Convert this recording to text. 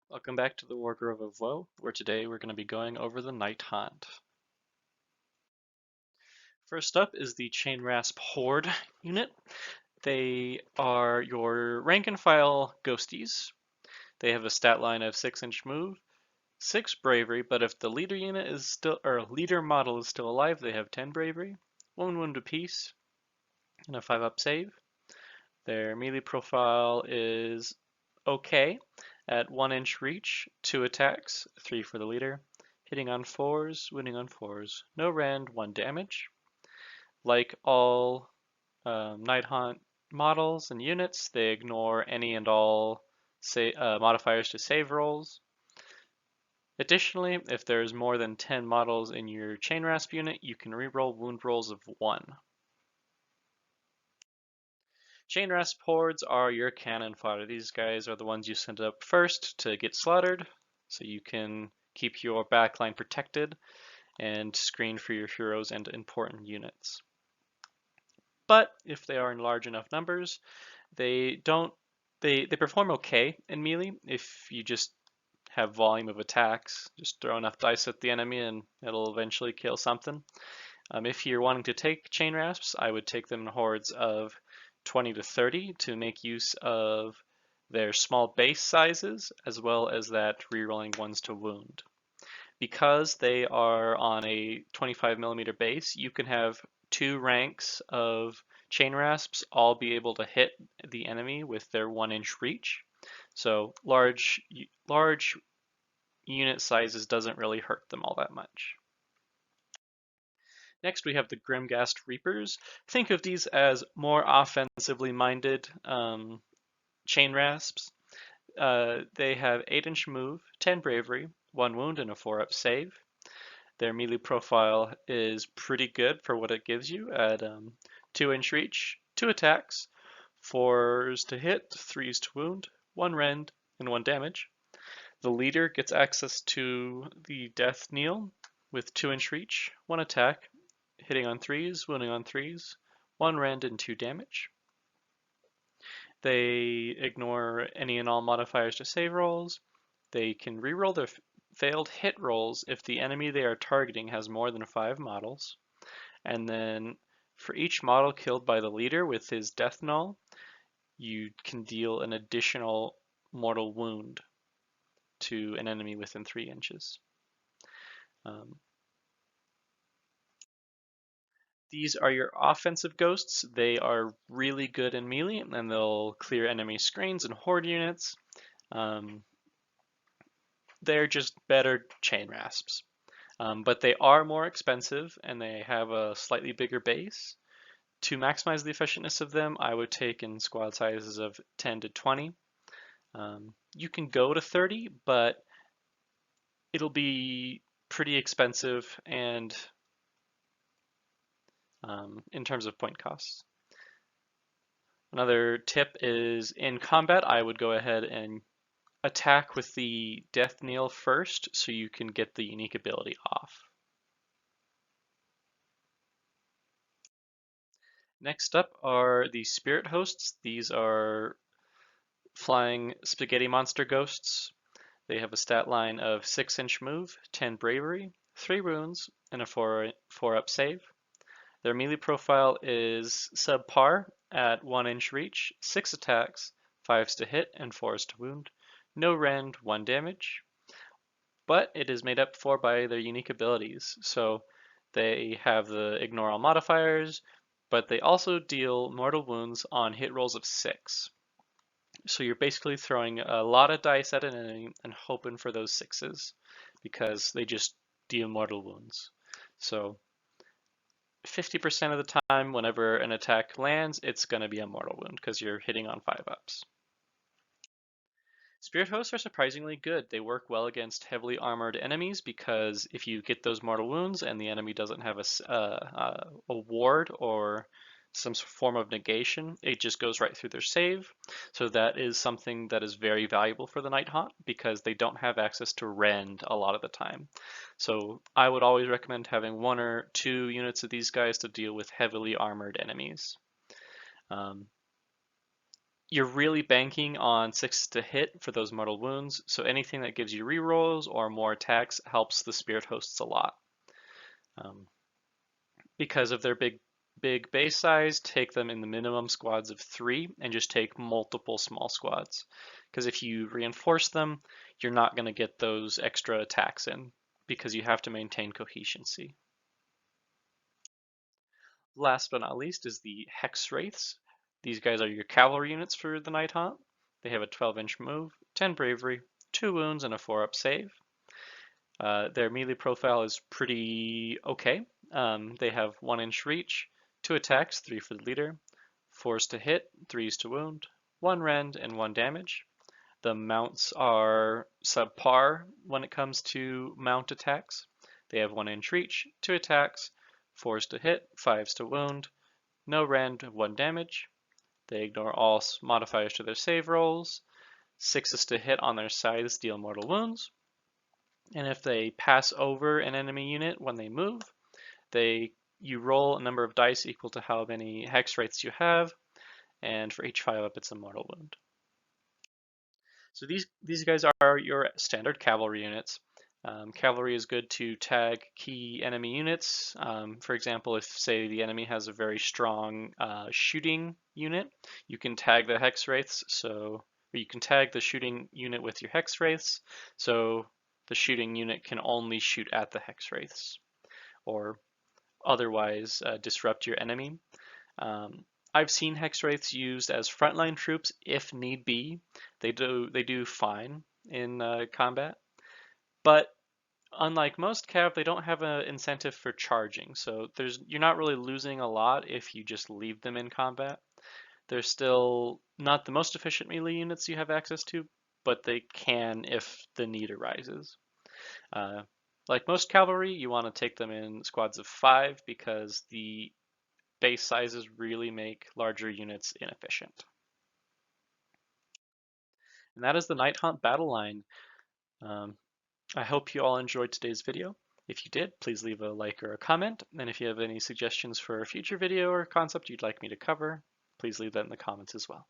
Welcome back to the Wardrobe of Woe, where today we're going to be going over the Nighthuant. First up is the Chainrasp Horde unit. They are your rank and file ghosties. They have a stat line of 6-inch move, 6 bravery, but if the leader unit is still leader model is still alive, they have 10 bravery, 1 wound apiece, and a 5-up save. Their melee profile is okay at 1-inch reach, 2 attacks, 3 for the leader, hitting on 4s, winning on 4s, no rend, 1 damage. Like all Nighthuant models and units, they ignore any and all modifiers to save rolls. Additionally, if there's more than 10 models in your Chainrasp unit, you can reroll wound rolls of 1. Chainrasp Hordes are your cannon fodder. These guys are the ones you send up first to get slaughtered, so you can keep your backline protected and screen for your heroes and important units. But if they are in large enough numbers, they perform okay in melee if you just have volume of attacks. Just throw enough dice at the enemy and it'll eventually kill something. If you're wanting to take chain rasps, I would take them in hordes of 20 to 30 to make use of their small base sizes as well as that rerolling ones to wound. Because they are on a 25mm base, you can have 2 ranks of chain rasps all be able to hit the enemy with their 1-inch reach. So large unit sizes doesn't really hurt them all that much. Next, we have the Grimgast Reapers. Think of these as more offensively minded chain rasps. They have 8-inch move, 10 bravery, 1 wound, and a 4-up save. Their melee profile is pretty good for what it gives you at 2-inch reach, 2 attacks, 4s to hit, 3s to wound, 1 rend, and 1 damage. The leader gets access to the death kneel with 2-inch reach, 1 attack, hitting on 3s, wounding on 3s, 1 rend, and 2 damage. They ignore any and all modifiers to save rolls. They can reroll their failed hit rolls if the enemy they are targeting has more than 5 models. And then for each model killed by the leader with his death null, you can deal an additional mortal wound to an enemy within 3 inches. These are your offensive ghosts. They are really good in melee, and they'll clear enemy screens and horde units. They're just better chain rasps. But they are more expensive, and they have a slightly bigger base. To maximize the effectiveness of them, I would take in squad sizes of 10 to 20. You can go to 30, but it'll be pretty expensive and in terms of point costs. Another tip is in combat, I would go ahead and attack with the death kneel first so you can get the unique ability off. Next up are the spirit hosts. These are flying spaghetti monster ghosts. They have a stat line of 6-inch move, 10 bravery, 3 wounds, and a 4-up save. Their melee profile is subpar at 1-inch reach, 6 attacks, 5s to hit, and 4s to wound. No rend, 1 damage. But it is made up for by their unique abilities. So they have the ignore all modifiers, but they also deal mortal wounds on hit rolls of 6. So you're basically throwing a lot of dice at an enemy and hoping for those 6s because they just deal mortal wounds. So 50% of the time, whenever an attack lands, it's going to be a mortal wound because you're hitting on 5-ups. Spirit Hosts are surprisingly good. They work well against heavily armored enemies because if you get those mortal wounds and the enemy doesn't have a ward or some form of negation, it just goes right through their save. So that is something that is very valuable for the Nighthuant because they don't have access to rend a lot of the time. So I would always recommend having 1 or 2 units of these guys to deal with heavily armored enemies. you're really banking on 6 to hit for those mortal wounds, so anything that gives you rerolls or more attacks helps the spirit hosts a lot. Because of their big base size, take them in the minimum squads of 3 and just take multiple small squads. Because if you reinforce them, you're not going to get those extra attacks in because you have to maintain cohesioncy. Last but not least is the Hexwraiths. These guys are your cavalry units for the Nighthuant. They have a 12-inch move, 10 bravery, 2 wounds, and a 4-up save. Their melee profile is pretty okay. They have 1-inch reach, 2 attacks, 3 for the leader, 4s to hit, 3s to wound, 1 rend, and 1 damage. The mounts are subpar when it comes to mount attacks. They have 1-inch reach, 2 attacks, 4s to hit, 5s to wound, no rend, 1 damage. They ignore all modifiers to their save rolls. 6s to hit on their scythes deal mortal wounds. And if they pass over an enemy unit when they move, you roll a number of dice equal to how many Hexwraiths you have, and for each 5-up it's a mortal wound. So these guys are your standard cavalry units. Cavalry is good to tag key enemy units. For example, if say the enemy has a very strong shooting unit, you can tag the Hexwraiths. Or you can tag the shooting unit with your Hexwraiths, so the shooting unit can only shoot at the Hexwraiths, or otherwise disrupt your enemy. I've seen Hexwraiths used as frontline troops if need be. They do fine in combat, but unlike most cav, they don't have an incentive for charging, so you're not really losing a lot if you just leave them in combat. They're still not the most efficient melee units you have access to, but they can if the need arises. Like most cavalry, you want to take them in squads of 5 because the base sizes really make larger units inefficient. And that is the Nighthuant Battleline. I hope you all enjoyed today's video. If you did, please leave a like or a comment. And if you have any suggestions for a future video or concept you'd like me to cover, please leave that in the comments as well.